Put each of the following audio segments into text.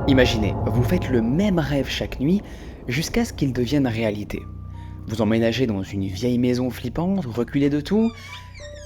Imaginez, vous faites le même rêve chaque nuit jusqu'à ce qu'il devienne réalité. Vous emménagez dans une vieille maison flippante, reculez de tout,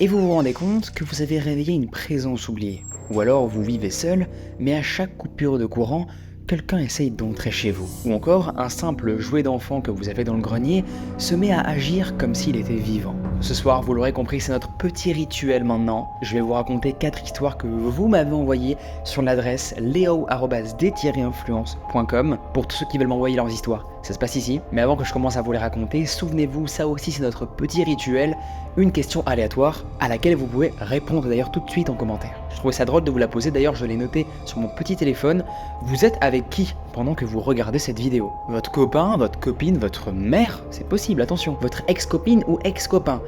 et vous vous rendez compte que vous avez réveillé une présence oubliée. Ou alors vous vivez seul, mais à chaque coupure de courant, quelqu'un essaye d'entrer chez vous. Ou encore, un simple jouet d'enfant que vous avez dans le grenier se met à agir comme s'il était vivant. Ce soir, vous l'aurez compris, c'est notre petit rituel maintenant. Je vais vous raconter 4 histoires que vous m'avez envoyées sur l'adresse leo@d-influence.com pour tous ceux qui veulent m'envoyer leurs histoires. Ça se passe ici. Mais avant que je commence à vous les raconter, souvenez-vous, ça aussi c'est notre petit rituel, une question aléatoire à laquelle vous pouvez répondre d'ailleurs tout de suite en commentaire. Je trouvais ça drôle de vous la poser, d'ailleurs je l'ai noté sur mon petit téléphone. Vous êtes avec qui pendant que vous regardez cette vidéo? Votre copain, votre copine, votre mère? C'est possible, attention. Votre ex-copine ou ex-copain?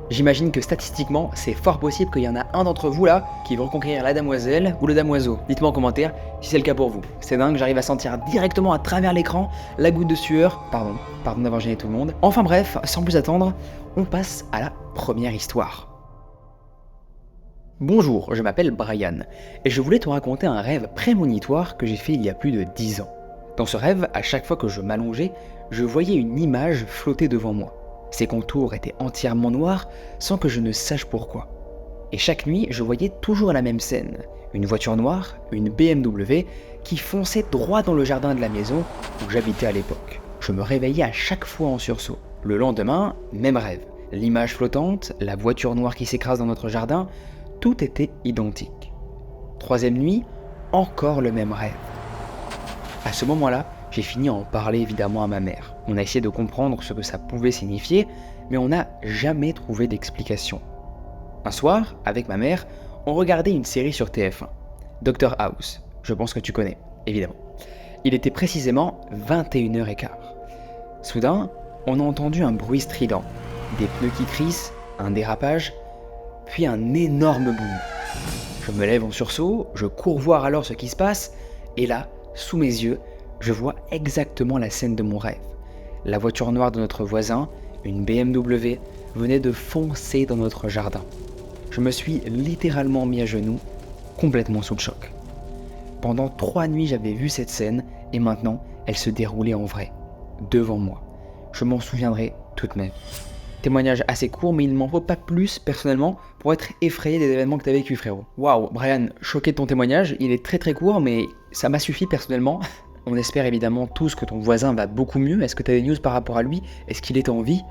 J'imagine que statistiquement, c'est fort possible qu'il y en a un d'entre vous là qui veut reconquérir la damoiselle ou le damoiseau. Dites-moi en commentaire si c'est le cas pour vous. C'est dingue, j'arrive à sentir directement à travers l'écran la goutte de sueur. Pardon d'avoir gêné tout le monde. Enfin bref, sans plus attendre, on passe à la première histoire. Bonjour, je m'appelle Brian et je voulais te raconter un rêve prémonitoire que j'ai fait il y a plus de 10 ans. Dans ce rêve, à chaque fois que je m'allongeais, je voyais une image flotter devant moi. Ses contours étaient entièrement noirs sans que je ne sache pourquoi. Et chaque nuit, je voyais toujours la même scène. Une voiture noire, une BMW, qui fonçait droit dans le jardin de la maison où j'habitais à l'époque. Je me réveillais à chaque fois en sursaut. Le lendemain, même rêve. L'image flottante, la voiture noire qui s'écrase dans notre jardin, tout était identique. Troisième nuit, encore le même rêve. À ce moment-là, j'ai fini à en parler évidemment à ma mère. On a essayé de comprendre ce que ça pouvait signifier, mais on n'a jamais trouvé d'explication. Un soir, avec ma mère, on regardait une série sur TF1, Dr House, je pense que tu connais, évidemment. Il était précisément 21h15. Soudain, on a entendu un bruit strident, des pneus qui crissent, un dérapage, puis un énorme boom. Je me lève en sursaut, je cours voir alors ce qui se passe, et là, sous mes yeux, je vois exactement la scène de mon rêve. La voiture noire de notre voisin, une BMW, venait de foncer dans notre jardin. Je me suis littéralement mis à genoux, complètement sous le choc. Pendant 3 nuits, j'avais vu cette scène, et maintenant, elle se déroulait en vrai, devant moi. Je m'en souviendrai toute ma vie. Témoignage assez court, mais il ne m'en faut pas plus, personnellement, pour être effrayé des événements que tu as vécu, frérot. Waouh, Brian, choqué de ton témoignage, il est très court, mais ça m'a suffi personnellement. On espère évidemment tous que ton voisin va beaucoup mieux. Est-ce que tu as des news par rapport à lui? Est-ce qu'il est en vie?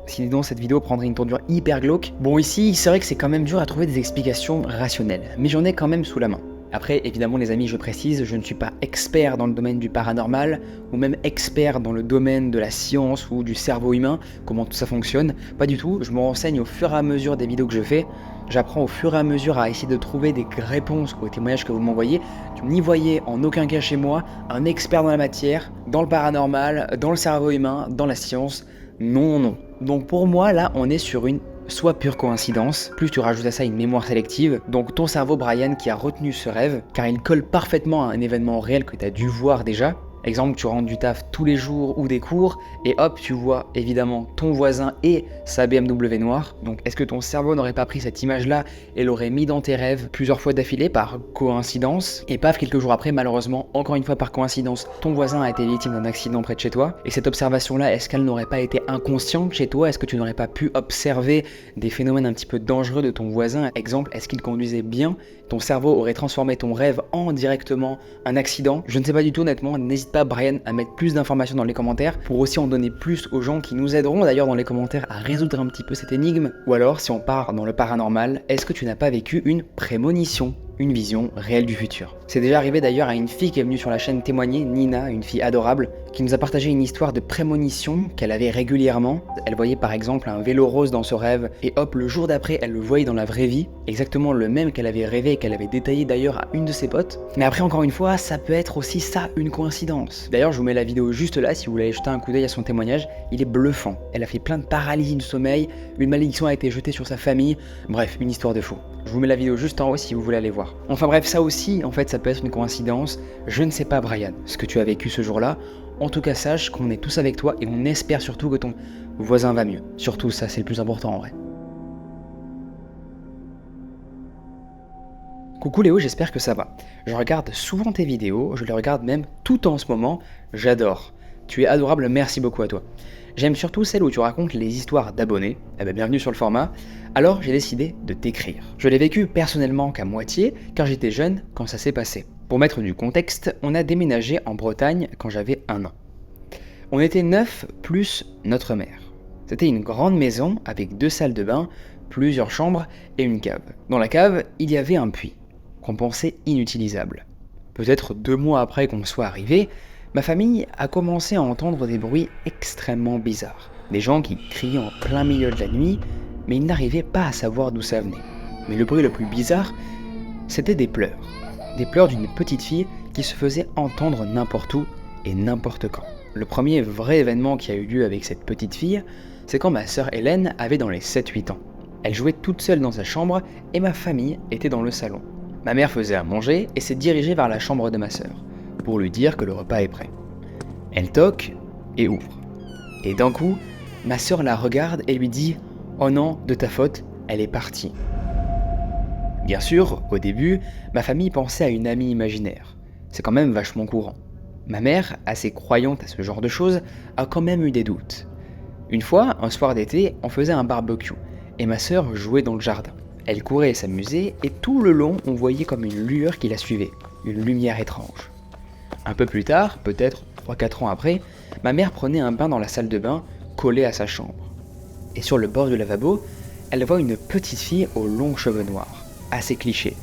Sinon, cette vidéo prendrait une tournure hyper glauque. Bon, ici, c'est vrai que c'est quand même dur à trouver des explications rationnelles, mais j'en ai quand même sous la main. Après, évidemment, les amis, je précise, je ne suis pas expert dans le domaine du paranormal, ou même expert dans le domaine de la science ou du cerveau humain, comment tout ça fonctionne. Pas du tout, je me renseigne au fur et à mesure des vidéos que je fais. J'apprends au fur et à mesure à essayer de trouver des réponses aux témoignages que vous m'envoyez. Vous n'y voyez en aucun cas chez moi un expert dans la matière, dans le paranormal, dans le cerveau humain, dans la science. Non. Donc pour moi, là, on est sur une soit pure coïncidence, plus tu rajoutes à ça une mémoire sélective, donc ton cerveau Brian qui a retenu ce rêve, car il colle parfaitement à un événement réel que tu as dû voir déjà. Exemple, tu rentres du taf tous les jours ou des cours, et hop, tu vois évidemment ton voisin et sa BMW noire. Donc est-ce que ton cerveau n'aurait pas pris cette image-là et l'aurait mis dans tes rêves plusieurs fois d'affilée par coïncidence? Et paf, quelques jours après, malheureusement, encore une fois par coïncidence, ton voisin a été victime d'un accident près de chez toi. Et cette observation-là, est-ce qu'elle n'aurait pas été inconsciente chez toi? Est-ce que tu n'aurais pas pu observer des phénomènes un petit peu dangereux de ton voisin? Exemple, est-ce qu'il conduisait bien? Ton cerveau aurait transformé ton rêve en directement un accident? Je ne sais pas du tout honnêtement, n'hésite pas Brian à mettre plus d'informations dans les commentaires pour aussi en donner plus aux gens qui nous aideront d'ailleurs dans les commentaires à résoudre un petit peu cette énigme. Ou alors si on part dans le paranormal, est-ce que tu n'as pas vécu une prémonition? Une vision réelle du futur. C'est déjà arrivé d'ailleurs à une fille qui est venue sur la chaîne témoigner, Nina, une fille adorable, qui nous a partagé une histoire de prémonition qu'elle avait régulièrement. Elle voyait par exemple un vélo rose dans ce rêve, et hop, le jour d'après, elle le voyait dans la vraie vie, exactement le même qu'elle avait rêvé et qu'elle avait détaillé d'ailleurs à une de ses potes. Mais après, encore une fois, ça peut être aussi ça, une coïncidence. D'ailleurs, je vous mets la vidéo juste là, si vous voulez jeter un coup d'œil à son témoignage, il est bluffant. Elle a fait plein de paralysie du sommeil, une malédiction a été jetée sur sa famille, bref, une histoire de fou. Je vous mets la vidéo juste en haut si vous voulez aller voir. Enfin bref, ça aussi, en fait, ça peut être une coïncidence. Je ne sais pas, Brian, ce que tu as vécu ce jour-là. En tout cas, sache qu'on est tous avec toi et on espère surtout que ton voisin va mieux. Surtout ça, c'est le plus important en vrai. Coucou Léo, j'espère que ça va. Je regarde souvent tes vidéos, je les regarde même tout en ce moment, j'adore. Tu es adorable, merci beaucoup à toi. J'aime surtout celles où tu racontes les histoires d'abonnés, bienvenue sur le format, alors j'ai décidé de t'écrire. Je l'ai vécu personnellement qu'à moitié, car j'étais jeune quand ça s'est passé. Pour mettre du contexte, on a déménagé en Bretagne quand j'avais 1 an. On était 9 plus notre mère. C'était une grande maison avec 2 salles de bain, plusieurs chambres et une cave. Dans la cave, il y avait un puits qu'on pensait inutilisable. Peut-être 2 mois après qu'on soit arrivé, ma famille a commencé à entendre des bruits extrêmement bizarres. Des gens qui criaient en plein milieu de la nuit, mais ils n'arrivaient pas à savoir d'où ça venait. Mais le bruit le plus bizarre, c'était des pleurs. Des pleurs d'une petite fille qui se faisait entendre n'importe où et n'importe quand. Le premier vrai événement qui a eu lieu avec cette petite fille, c'est quand ma sœur Hélène avait dans les 7-8 ans. Elle jouait toute seule dans sa chambre et ma famille était dans le salon. Ma mère faisait à manger et s'est dirigée vers la chambre de ma sœur, pour lui dire que le repas est prêt. Elle toque et ouvre. Et d'un coup, ma sœur la regarde et lui dit « Oh non, de ta faute, elle est partie ». Bien sûr, au début, ma famille pensait à une amie imaginaire. C'est quand même vachement courant. Ma mère, assez croyante à ce genre de choses, a quand même eu des doutes. Une fois, un soir d'été, on faisait un barbecue, et ma sœur jouait dans le jardin. Elle courait et s'amusait, et tout le long, on voyait comme une lueur qui la suivait, une lumière étrange. Un peu plus tard, peut-être 3-4 ans après, ma mère prenait un bain dans la salle de bain, collée à sa chambre. Et sur le bord du lavabo, elle voit une petite fille aux longs cheveux noirs, assez cliché.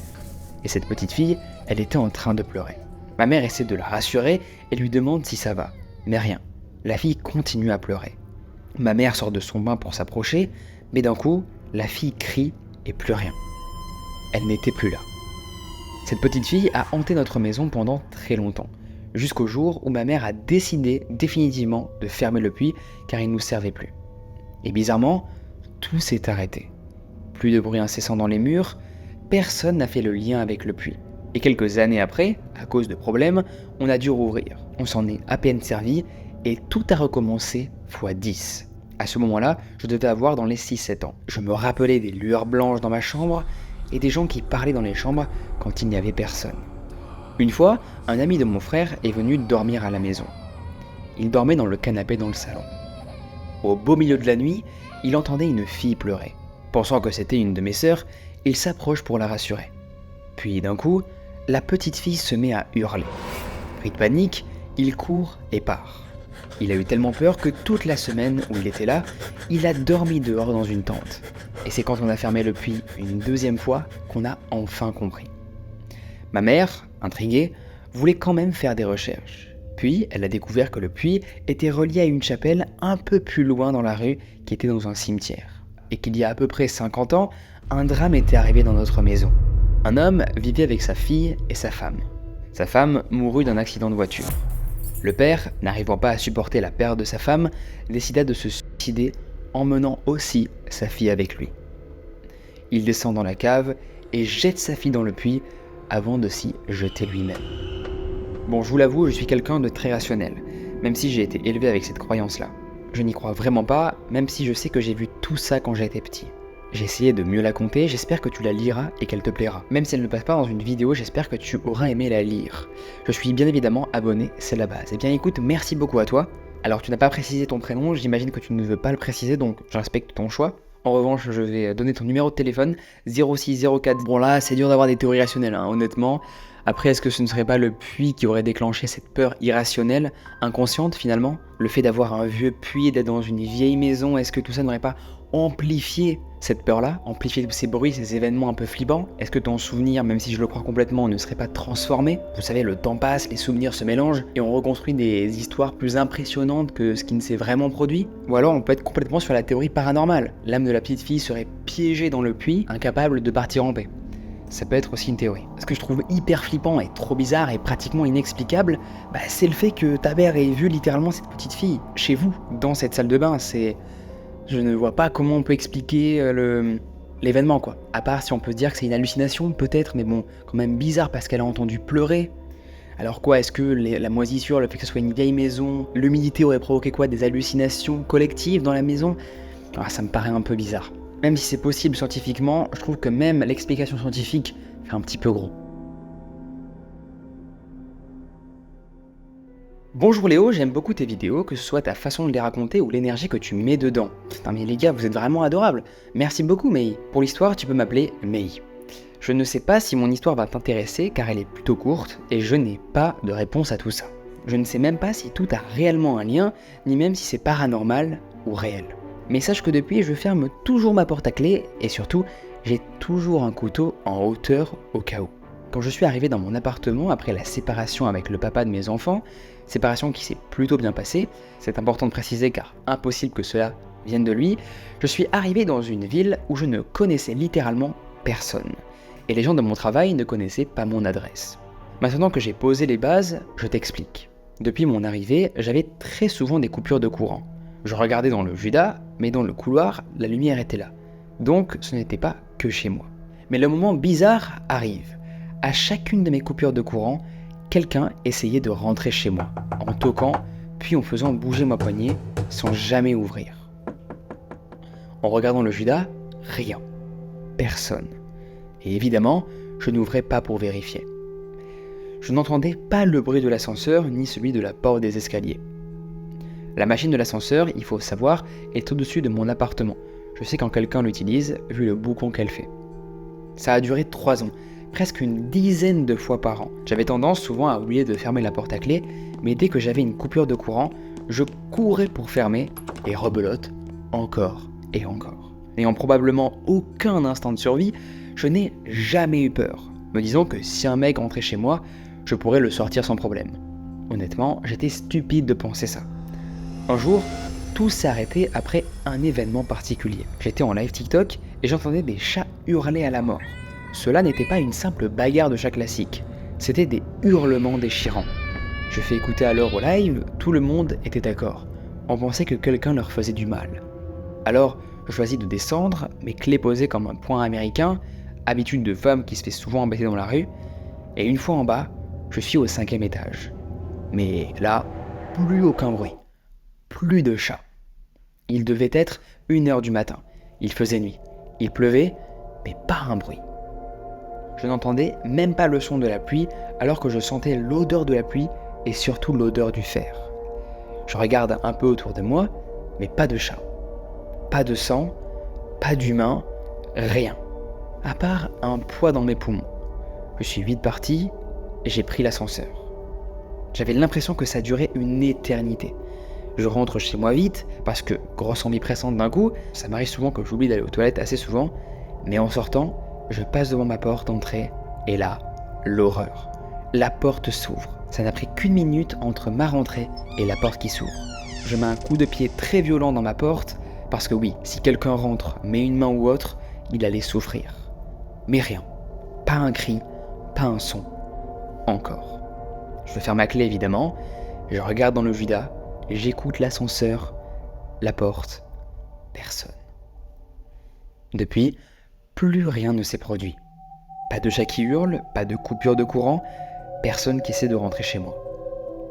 Et cette petite fille, elle était en train de pleurer. Ma mère essaie de la rassurer et lui demande si ça va, mais rien. La fille continue à pleurer. Ma mère sort de son bain pour s'approcher, mais d'un coup, la fille crie et plus rien. Elle n'était plus là. Cette petite fille a hanté notre maison pendant très longtemps, jusqu'au jour où ma mère a décidé définitivement de fermer le puits car il ne nous servait plus. Et bizarrement, tout s'est arrêté. Plus de bruit incessant dans les murs, personne n'a fait le lien avec le puits. Et quelques années après, à cause de problèmes, on a dû rouvrir. On s'en est à peine servi et tout a recommencé x 10. À ce moment-là, je devais avoir dans les 6-7 ans. Je me rappelais des lueurs blanches dans ma chambre et des gens qui parlaient dans les chambres quand il n'y avait personne. Une fois, un ami de mon frère est venu dormir à la maison. Il dormait dans le canapé dans le salon. Au beau milieu de la nuit, il entendait une fille pleurer. Pensant que c'était une de mes sœurs, il s'approche pour la rassurer. Puis d'un coup, la petite fille se met à hurler. Pris de panique, il court et part. Il a eu tellement peur que toute la semaine où il était là, il a dormi dehors dans une tente. Et c'est quand on a fermé le puits une 2e fois qu'on a enfin compris. Ma mère, intriguée, voulait quand même faire des recherches. Puis, elle a découvert que le puits était relié à une chapelle un peu plus loin dans la rue qui était dans un cimetière. Et qu'il y a à peu près 50 ans, un drame était arrivé dans notre maison. Un homme vivait avec sa fille et sa femme. Sa femme mourut d'un accident de voiture. Le père, n'arrivant pas à supporter la perte de sa femme, décida de se suicider, emmenant aussi sa fille avec lui. Il descend dans la cave et jette sa fille dans le puits avant de s'y jeter lui-même. Bon, je vous l'avoue, je suis quelqu'un de très rationnel, même si j'ai été élevé avec cette croyance-là. Je n'y crois vraiment pas, même si je sais que j'ai vu tout ça quand j'étais petit. J'ai essayé de mieux la compter, j'espère que tu la liras et qu'elle te plaira. Même si elle ne passe pas dans une vidéo, j'espère que tu auras aimé la lire. Je suis bien évidemment abonné, c'est la base. Eh bien écoute, merci beaucoup à toi. Alors tu n'as pas précisé ton prénom, j'imagine que tu ne veux pas le préciser, donc je respecte ton choix. En revanche, je vais donner ton numéro de téléphone, 0604. Bon là, c'est dur d'avoir des théories rationnelles, honnêtement. Après, est-ce que ce ne serait pas le puits qui aurait déclenché cette peur irrationnelle, inconsciente finalement? Le fait d'avoir un vieux puits, d'être dans une vieille maison, est-ce que tout ça n'aurait pas amplifié cette peur-là, amplifier ces bruits, ces événements un peu flippants? Est-ce que ton souvenir, même si je le crois complètement, ne serait pas transformé? Vous savez, le temps passe, les souvenirs se mélangent et on reconstruit des histoires plus impressionnantes que ce qui ne s'est vraiment produit? Ou alors on peut être complètement sur la théorie paranormale. L'âme de la petite fille serait piégée dans le puits, incapable de partir en paix. Ça peut être aussi une théorie. Ce que je trouve hyper flippant et trop bizarre et pratiquement inexplicable, c'est le fait que ta mère ait vu littéralement cette petite fille chez vous, dans cette salle de bain. Je ne vois pas comment on peut expliquer l'événement, quoi. À part si on peut se dire que c'est une hallucination, peut-être, mais bon, quand même bizarre parce qu'elle a entendu pleurer. Alors quoi, est-ce que la moisissure, le fait que ce soit une vieille maison, l'humidité aurait provoqué quoi? Des hallucinations collectives dans la maison? Ça me paraît un peu bizarre. Même si c'est possible scientifiquement, je trouve que même l'explication scientifique fait un petit peu gros. Bonjour Léo, j'aime beaucoup tes vidéos, que ce soit ta façon de les raconter ou l'énergie que tu mets dedans. Putain mais les gars, vous êtes vraiment adorables. Merci beaucoup Mei. Pour l'histoire, tu peux m'appeler Mei. Je ne sais pas si mon histoire va t'intéresser car elle est plutôt courte et je n'ai pas de réponse à tout ça. Je ne sais même pas si tout a réellement un lien, ni même si c'est paranormal ou réel. Mais sache que depuis, je ferme toujours ma porte à clé et surtout, j'ai toujours un couteau en hauteur au cas où. Quand je suis arrivé dans mon appartement après la séparation avec le papa de mes enfants, séparation qui s'est plutôt bien passée, c'est important de préciser car impossible que cela vienne de lui, je suis arrivé dans une ville où je ne connaissais littéralement personne. Et les gens de mon travail ne connaissaient pas mon adresse. Maintenant que j'ai posé les bases, je t'explique. Depuis mon arrivée, j'avais très souvent des coupures de courant. Je regardais dans le Judas, mais dans le couloir, la lumière était là. Donc ce n'était pas que chez moi. Mais le moment bizarre arrive. À chacune de mes coupures de courant, quelqu'un essayait de rentrer chez moi, en toquant, puis en faisant bouger ma poignée, sans jamais ouvrir. En regardant le Judas, rien. Personne. Et évidemment, je n'ouvrais pas pour vérifier. Je n'entendais pas le bruit de l'ascenseur, ni celui de la porte des escaliers. La machine de l'ascenseur, il faut savoir, est au-dessus de mon appartement. Je sais quand quelqu'un l'utilise, vu le boucan qu'elle fait. Ça a duré 3 ans. Presque une dizaine de fois par an. J'avais tendance souvent à oublier de fermer la porte à clé, mais dès que j'avais une coupure de courant, je courais pour fermer, et rebelote, encore et encore. N'ayant probablement aucun instinct de survie, je n'ai jamais eu peur, me disant que si un mec rentrait chez moi, je pourrais le sortir sans problème. Honnêtement, j'étais stupide de penser ça. Un jour, tout s'est arrêté après un événement particulier. J'étais en live TikTok et j'entendais des chats hurler à la mort. Cela n'était pas une simple bagarre de chat classique, c'était des hurlements déchirants. Je fais écouter alors au live, tout le monde était d'accord. On pensait que quelqu'un leur faisait du mal. Alors, je choisis de descendre, mes clés posées comme un poing américain, habitude de femme qui se fait souvent embêter dans la rue, et une fois en bas, je suis au 5e étage. Mais là, plus aucun bruit, plus de chats. Il devait être 1h du matin, il faisait nuit, il pleuvait, mais pas un bruit. Je n'entendais même pas le son de la pluie alors que je sentais l'odeur de la pluie et surtout l'odeur du fer. Je regarde un peu autour de moi, mais pas de chat. Pas de sang, pas d'humain, rien. À part un poids dans mes poumons. Je suis vite parti et j'ai pris l'ascenseur. J'avais l'impression que ça durait une éternité. Je rentre chez moi vite parce que, grosse envie pressante d'un coup, ça m'arrive souvent que j'oublie d'aller aux toilettes assez souvent, mais en sortant, je passe devant ma porte d'entrée, et là, l'horreur. La porte s'ouvre. Ça n'a pris qu'1 minute entre ma rentrée et la porte qui s'ouvre. Je mets un coup de pied très violent dans ma porte, parce que oui, si quelqu'un rentre, met une main ou autre, il allait souffrir. Mais rien. Pas un cri, pas un son. Encore. Je ferme ma clé évidemment, je regarde dans le Judas, j'écoute l'ascenseur, la porte, personne. Depuis, plus rien ne s'est produit. Pas de chat qui hurle, pas de coupure de courant, personne qui essaie de rentrer chez moi.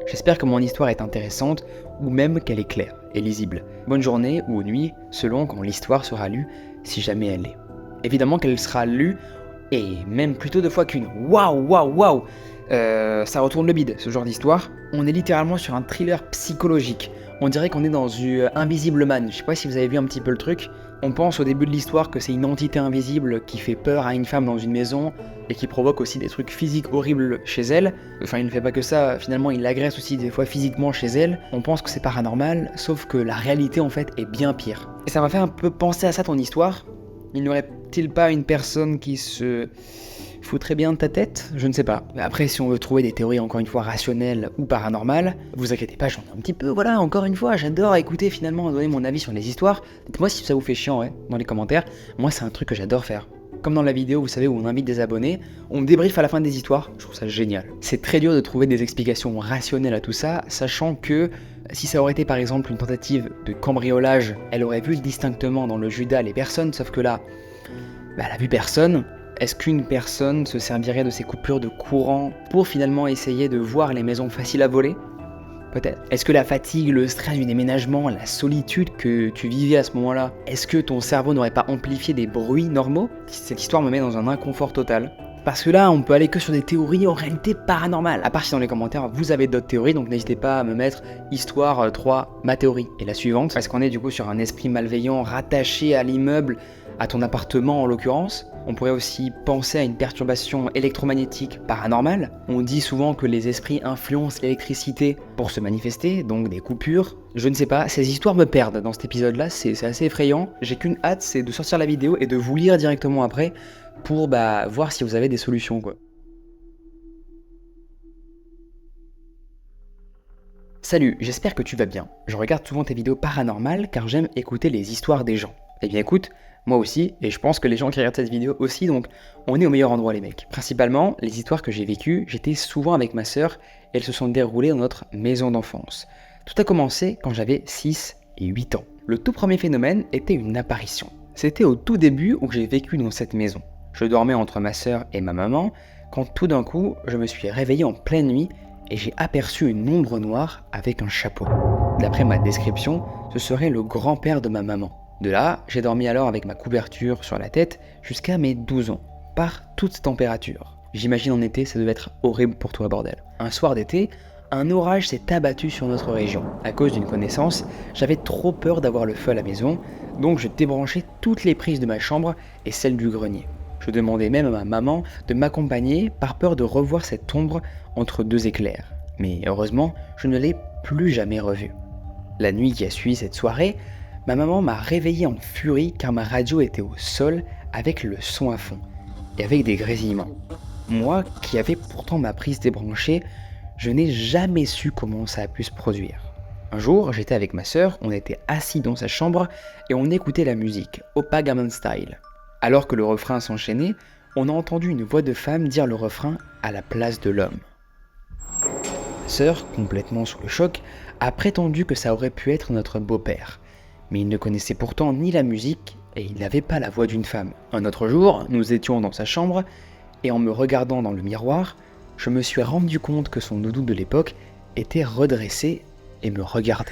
J'espère que mon histoire est intéressante ou même qu'elle est claire et lisible. Bonne journée ou nuit, selon quand l'histoire sera lue, si jamais elle l'est. Évidemment qu'elle sera lue, et même plutôt 2 fois qu'une. Waouh. Ça retourne le bide, ce genre d'histoire. On est littéralement sur un thriller psychologique. On dirait qu'on est dans Invisible Man. Je sais pas si vous avez vu un petit peu le truc. On pense au début de l'histoire que c'est une entité invisible qui fait peur à une femme dans une maison et qui provoque aussi des trucs physiques horribles chez elle. Enfin, il ne fait pas que ça, finalement il l'agresse aussi des fois physiquement chez elle. On pense que c'est paranormal, sauf que la réalité en fait est bien pire. Et ça m'a fait un peu penser à ça ton histoire. Il n'y aurait-il pas une personne qui se foutrait bien de ta tête? Je ne sais pas. Après, si on veut trouver des théories encore une fois rationnelles ou paranormales, vous inquiétez pas, j'en ai un petit peu, voilà, encore une fois, j'adore écouter finalement, donner mon avis sur les histoires. Dites-moi si ça vous fait chiant, dans les commentaires. Moi, c'est un truc que j'adore faire. Comme dans la vidéo, vous savez, où on invite des abonnés, on me débriefe à la fin des histoires, je trouve ça génial. C'est très dur de trouver des explications rationnelles à tout ça, sachant que si ça aurait été par exemple une tentative de cambriolage, elle aurait vu distinctement dans le Judas les personnes, sauf que là, elle a vu personne. Est-ce qu'une personne se servirait de ces coupures de courant pour finalement essayer de voir les maisons faciles à voler? Peut-être. Est-ce que la fatigue, le stress du déménagement, la solitude que tu vivais à ce moment-là, est-ce que ton cerveau n'aurait pas amplifié des bruits normaux? Cette histoire me met dans un inconfort total. Parce que là, on peut aller que sur des théories en réalité paranormales. À part si dans les commentaires, vous avez d'autres théories, donc n'hésitez pas à me mettre Histoire 3, ma théorie. Et la suivante, est-ce qu'on est du coup sur un esprit malveillant rattaché à l'immeuble, à ton appartement en l'occurrence? On pourrait aussi penser à une perturbation électromagnétique paranormale. On dit souvent que les esprits influencent l'électricité pour se manifester, donc des coupures. Je ne sais pas, ces histoires me perdent dans cet épisode-là, c'est assez effrayant. J'ai qu'une hâte, c'est de sortir la vidéo et de vous lire directement après pour voir si vous avez des solutions, quoi. Salut, j'espère que tu vas bien. Je regarde souvent tes vidéos paranormales car j'aime écouter les histoires des gens. Eh bien écoute, moi aussi, et je pense que les gens qui regardent cette vidéo aussi, donc on est au meilleur endroit les mecs. Principalement, les histoires que j'ai vécues, j'étais souvent avec ma sœur et elles se sont déroulées dans notre maison d'enfance. Tout a commencé quand j'avais 6 et 8 ans. Le tout premier phénomène était une apparition. C'était au tout début où j'ai vécu dans cette maison. Je dormais entre ma sœur et ma maman quand tout d'un coup, je me suis réveillé en pleine nuit et j'ai aperçu une ombre noire avec un chapeau. D'après ma description, ce serait le grand-père de ma maman. De là, j'ai dormi alors avec ma couverture sur la tête jusqu'à mes 12 ans, par toute température. J'imagine en été, ça devait être horrible pour toi, bordel. Un soir d'été, un orage s'est abattu sur notre région. À cause d'une connaissance, j'avais trop peur d'avoir le feu à la maison, donc je débranchais toutes les prises de ma chambre et celles du grenier. Je demandais même à ma maman de m'accompagner par peur de revoir cette ombre entre deux éclairs. Mais heureusement, je ne l'ai plus jamais revue. La nuit qui a suivi cette soirée, ma maman m'a réveillé en furie car ma radio était au sol avec le son à fond et avec des grésillements. Moi, qui avais pourtant ma prise débranchée, je n'ai jamais su comment ça a pu se produire. Un jour, j'étais avec ma sœur, on était assis dans sa chambre et on écoutait la musique, Oppa Gangnam Style. Alors que le refrain s'enchaînait, on a entendu une voix de femme dire le refrain à la place de l'homme. Ma sœur, complètement sous le choc, a prétendu que ça aurait pu être notre beau-père. Mais il ne connaissait pourtant ni la musique et il n'avait pas la voix d'une femme. Un autre jour, nous étions dans sa chambre et en me regardant dans le miroir, je me suis rendu compte que son doudou de l'époque était redressé et me regardait.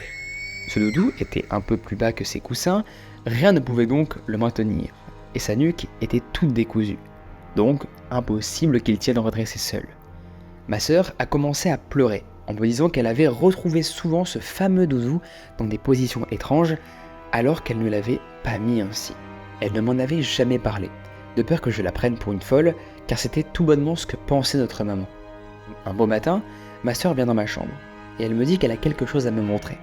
Ce doudou était un peu plus bas que ses coussins, rien ne pouvait donc le maintenir. Et sa nuque était toute décousue. Donc, impossible qu'il tienne redressé seul. Ma sœur a commencé à pleurer, en me disant qu'elle avait retrouvé souvent ce fameux doudou dans des positions étranges, alors qu'elle ne l'avait pas mis ainsi. Elle ne m'en avait jamais parlé, de peur que je la prenne pour une folle, car c'était tout bonnement ce que pensait notre maman. Un beau matin, ma sœur vient dans ma chambre, et elle me dit qu'elle a quelque chose à me montrer.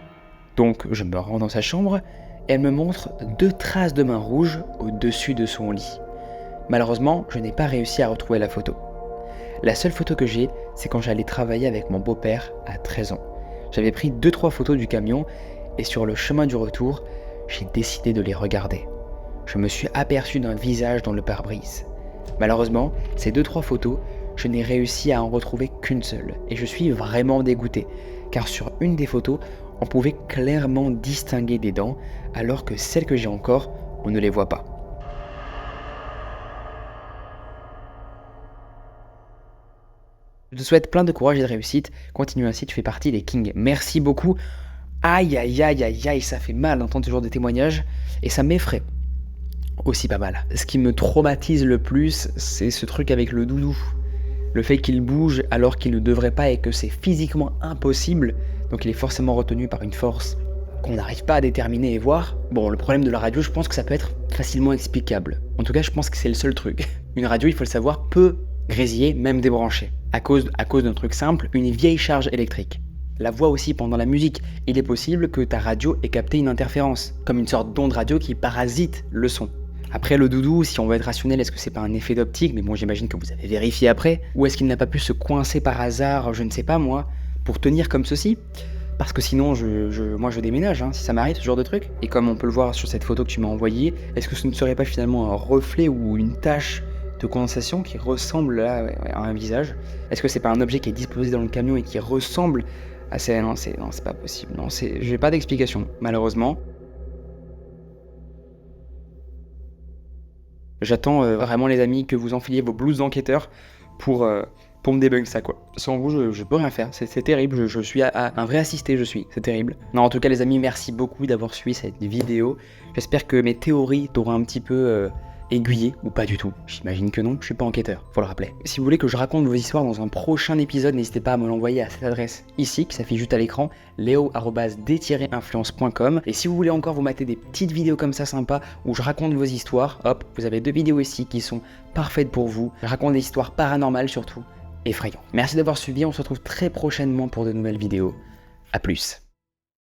Donc, je me rends dans sa chambre, elle me montre 2 traces de mains rouges au-dessus de son lit. Malheureusement, je n'ai pas réussi à retrouver la photo. La seule photo que j'ai, c'est quand j'allais travailler avec mon beau-père à 13 ans. J'avais pris 2-3 photos du camion et sur le chemin du retour, j'ai décidé de les regarder. Je me suis aperçu d'un visage dans le pare-brise. Malheureusement, ces 2-3 photos, je n'ai réussi à en retrouver qu'une seule et je suis vraiment dégoûté, car sur une des photos, on pouvait clairement distinguer des dents, alors que celles que j'ai encore, on ne les voit pas. Je te souhaite plein de courage et de réussite, continue ainsi, tu fais partie des kings. Merci beaucoup. Aïe aïe aïe aïe aïe, ça fait mal d'entendre ce genre de témoignages, et ça m'effraie aussi pas mal. Ce qui me traumatise le plus, c'est ce truc avec le doudou. Le fait qu'il bouge alors qu'il ne devrait pas et que c'est physiquement impossible, donc il est forcément retenu par une force qu'on n'arrive pas à déterminer et voir. Bon, le problème de la radio, je pense que ça peut être facilement explicable. En tout cas, je pense que c'est le seul truc. Une radio, il faut le savoir, peut grésiller, même débrancher. À cause d'un truc simple, une vieille charge électrique. La voix aussi pendant la musique, il est possible que ta radio ait capté une interférence, comme une sorte d'onde radio qui parasite le son. Après le doudou, si on veut être rationnel, est-ce que c'est pas un effet d'optique? Mais bon, j'imagine que vous avez vérifié après. Ou est-ce qu'il n'a pas pu se coincer par hasard, je ne sais pas moi, pour tenir comme ceci? Parce que sinon, moi je déménage, hein, si ça m'arrive, ce genre de truc. Et comme on peut le voir sur cette photo que tu m'as envoyée, est-ce que ce ne serait pas finalement un reflet ou une tache de condensation qui ressemble là, à un visage? Est-ce que c'est pas un objet qui est disposé dans le camion et qui ressemble à ça? Non, c'est pas possible. Non, j'ai pas d'explication, malheureusement. J'attends vraiment les amis que vous enfiliez vos blouses d'enquêteurs pour pour me débunk ça quoi. Sans vous, je peux rien faire, c'est terrible, je suis un vrai assisté, c'est terrible. Non, en tout cas les amis, merci beaucoup d'avoir suivi cette vidéo. J'espère que mes théories t'auront un petit peu aiguillé, ou pas du tout. J'imagine que non, je suis pas enquêteur, faut le rappeler. Si vous voulez que je raconte vos histoires dans un prochain épisode, n'hésitez pas à me l'envoyer à cette adresse ici, qui s'affiche juste à l'écran, leo@d-influence.com. Et si vous voulez encore vous mater des petites vidéos comme ça sympas, où je raconte vos histoires, hop, vous avez 2 vidéos ici qui sont parfaites pour vous. Je raconte des histoires paranormales surtout, effrayantes. Merci d'avoir suivi, on se retrouve très prochainement pour de nouvelles vidéos. A plus.